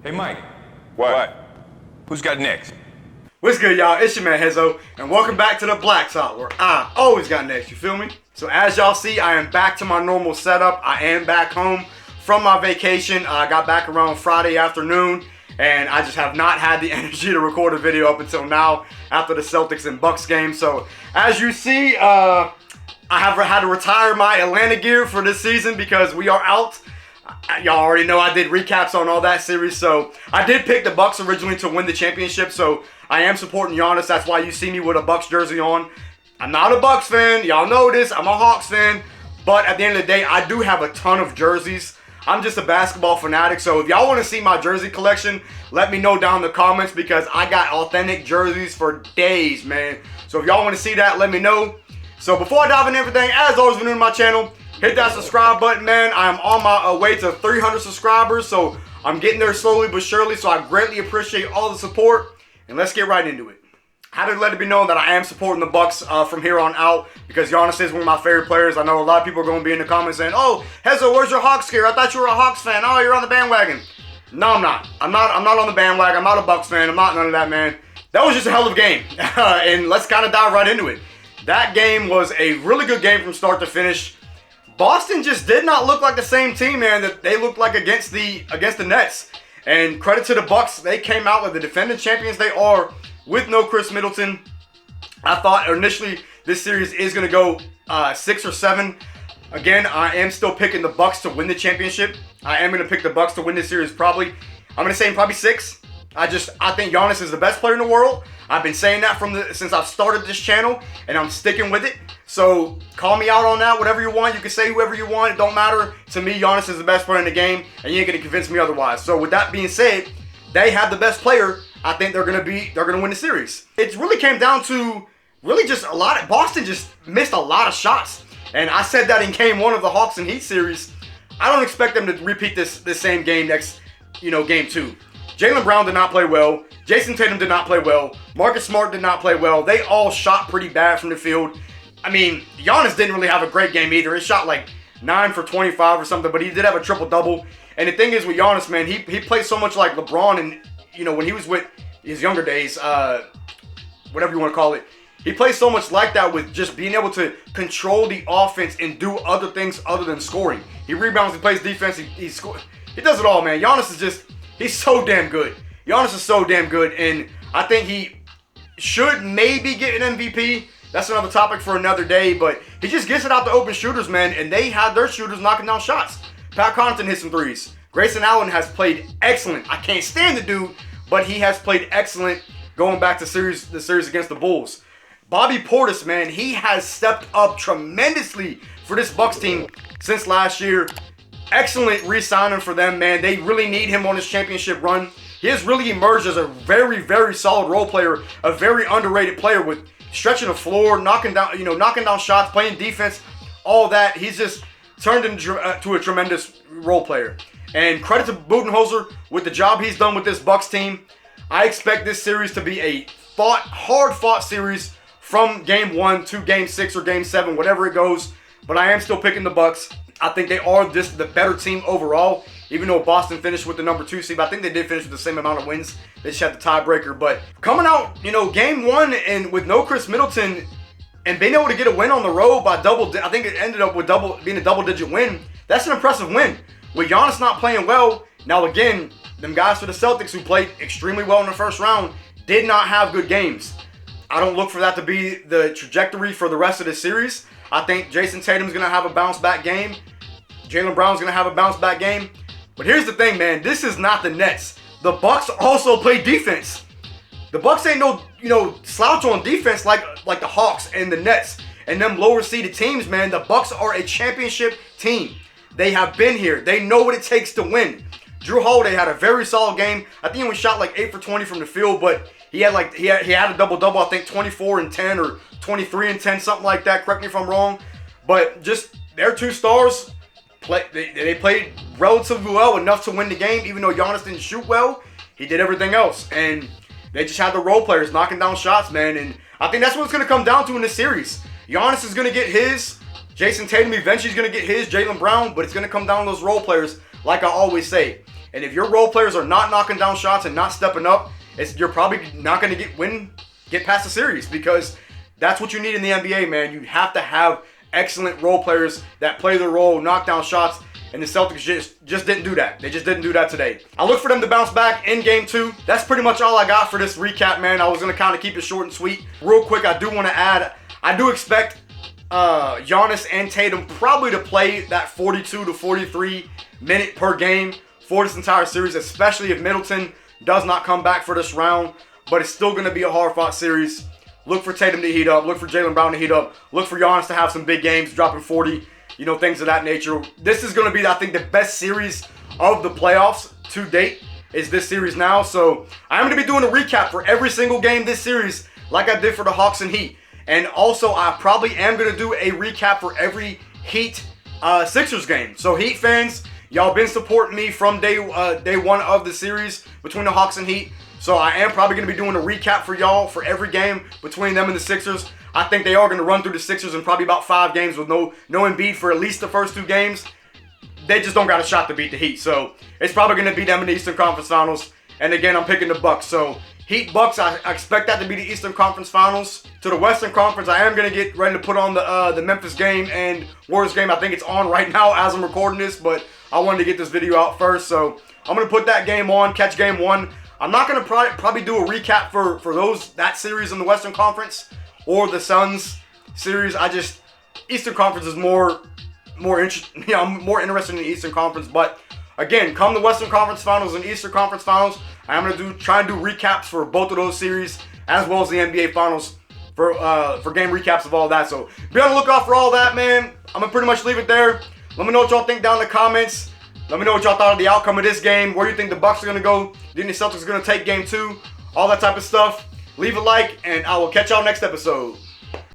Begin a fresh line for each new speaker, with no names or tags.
Hey, Mike. What? Who's got next?
What's good, y'all? It's your man, Hezo, and welcome back to the Blacktop, where I always got next, you feel me? So as y'all see, I am back to my normal setup. I am back home from my vacation. I got back around Friday afternoon, and I just have not had the energy to record a video up until now after the Celtics and Bucks game. So as you see, I have had to retire my Atlanta gear for this season because we are out. Y'all already know I did recaps on all that series, so I did pick the Bucks originally to win the championship, so I am supporting Giannis. That's why you see me with a Bucks jersey on. I'm not a Bucks fan. Y'all know this. I'm a Hawks fan, but at the end of the day, I do have a ton of jerseys. I'm just a basketball fanatic, so if y'all want to see my jersey collection, let me know down in the comments because I got authentic jerseys for days, man. So if y'all want to see that, let me know. So before I dive into everything, as always, if you're new to my channel, hit that subscribe button, man. I am on my way to 300 subscribers, so I'm getting there slowly but surely, so I greatly appreciate all the support, and let's get right into it. I had to let it be known that I am supporting the Bucks from here on out because Giannis is one of my favorite players. I know a lot of people are going to be in the comments saying, "Oh, Hezo, where's your Hawks gear? I thought you were a Hawks fan. Oh, you're on the bandwagon." No, I'm not. I'm not on the bandwagon. I'm not a Bucks fan. I'm not none of that, man. That was just a hell of a game, and let's kind of dive right into it. That game was a really good game from start to finish. Boston just did not look like the same team, man, that they looked like against the Nets. And credit to the Bucks, they came out like the defending champions they are with no Chris Middleton. I thought initially this series is going to go 6 or 7. Again, I am still picking the Bucks to win the championship. I am going to pick the Bucks to win this series probably. I'm going to say probably 6. I think Giannis is the best player in the world. I've been saying that since I've started this channel, and I'm sticking with it. So call me out on that, whatever you want. You can say whoever you want. It don't matter. To me, Giannis is the best player in the game, and you ain't gonna convince me otherwise. So with that being said, they have the best player. I think they're gonna win the series. It really came down to really just Boston just missed a lot of shots, and I said that in Game 1 of the Hawks and Heat series. I don't expect them to repeat this same game next, Game 2. Jaylen Brown did not play well. Jason Tatum did not play well. Marcus Smart did not play well. They all shot pretty bad from the field. I mean, Giannis didn't really have a great game either. He shot like 9 for 25 or something, but he did have a triple-double. And the thing is with Giannis, man, he plays so much like LeBron and, when he was with his younger days, whatever you want to call it, he plays so much like that with just being able to control the offense and do other things other than scoring. He rebounds, he plays defense, he scores. He does it all, man. Giannis is just... he's so damn good. Giannis is so damn good, and I think he should maybe get an MVP. That's another topic for another day, but he just gets it out to open shooters, man, and they have their shooters knocking down shots. Pat Connaughton hit some threes. Grayson Allen has played excellent. I can't stand the dude, but he has played excellent going back to the series against the Bulls. Bobby Portis, man, he has stepped up tremendously for this Bucks team since last year. Excellent re-signing for them, man. They really need him on his championship run. He has really emerged as a very, very solid role player, a very underrated player with stretching the floor, knocking down shots, playing defense, all that. He's just turned into a tremendous role player. And credit to Budenholzer with the job he's done with this Bucks team. I expect this series to be a hard-fought series from Game 1 to Game 6 or Game 7, whatever it goes. But I am still picking the Bucks. I think they are just the better team overall, even though Boston finished with the number 2 seed. But I think they did finish with the same amount of wins. They just had the tiebreaker. But coming out, Game 1 and with no Chris Middleton and being able to get a win on the road by I think it ended up with being a double-digit win. That's an impressive win. With Giannis not playing well, now again, them guys for the Celtics who played extremely well in the first round did not have good games. I don't look for that to be the trajectory for the rest of the series. I think Jason Tatum's going to have a bounce-back game. Jaylen Brown's going to have a bounce-back game. But here's the thing, man. This is not the Nets. The Bucks also play defense. The Bucks ain't no, slouch on defense like the Hawks and the Nets and them lower-seeded teams, man. The Bucks are a championship team. They have been here. They know what it takes to win. Drew Holiday had a very solid game. I think he was shot like 8 for 20 from the field, but he had a double-double, I think 24 and 10 or 23 and 10, something like that. Correct me if I'm wrong. But just their 2 stars, they played relatively well, enough to win the game. Even though Giannis didn't shoot well, he did everything else. And they just had the role players knocking down shots, man. And I think that's what it's going to come down to in this series. Giannis is going to get his. Jason Tatum eventually is going to get his. Jaylen Brown. But it's going to come down to those role players, like I always say. And if your role players are not knocking down shots and not stepping up, you're probably not going to get past the series, because that's what you need in the NBA, man. You have to have excellent role players that play their role, knock down shots, and the Celtics just didn't do that. They just didn't do that today. I look for them to bounce back in Game 2. That's pretty much all I got for this recap, man. I was going to kind of keep it short and sweet. Real quick, I do want to add, I do expect Giannis and Tatum probably to play that 42 to 43 minute per game for this entire series, especially if Middleton does not come back for this round. But it's still going to be a hard-fought series. Look for Tatum to heat up. Look for Jaylen Brown to heat up. Look for Giannis to have some big games, dropping 40, things of that nature. This is going to be, I think, the best series of the playoffs to date is this series now. So I'm going to be doing a recap for every single game this series like I did for the Hawks and Heat. And also, I probably am going to do a recap for every Heat Sixers game. So Heat fans, y'all been supporting me from day one of the series between the Hawks and Heat. So I am probably going to be doing a recap for y'all for every game between them and the Sixers. I think they are going to run through the Sixers in probably about 5 games with no Embiid for at least the first 2 games. They just don't got a shot to beat the Heat. So it's probably going to be them in the Eastern Conference Finals. And again, I'm picking the Bucks. So Heat Bucks, I expect that to be the Eastern Conference Finals. To the Western Conference, I am going to get ready to put on the Memphis game and Warriors game. I think it's on right now as I'm recording this, but I wanted to get this video out first. So I'm going to put that game on, catch game 1. I'm not going to probably do a recap for that series in the Western Conference or the Suns series. Eastern Conference is more interesting. I'm more interested in the Eastern Conference. But again, come the Western Conference Finals and Eastern Conference Finals, I'm going to try and do recaps for both of those series as well as the NBA Finals for game recaps of all that. So be on the lookout for all that, man. I'm going to pretty much leave it there. Let me know what y'all think down in the comments. Let me know what y'all thought of the outcome of this game. Where you think the Bucks are going to go? Do you think the Celtics are going to take game 2? All that type of stuff. Leave a like, and I will catch y'all next episode.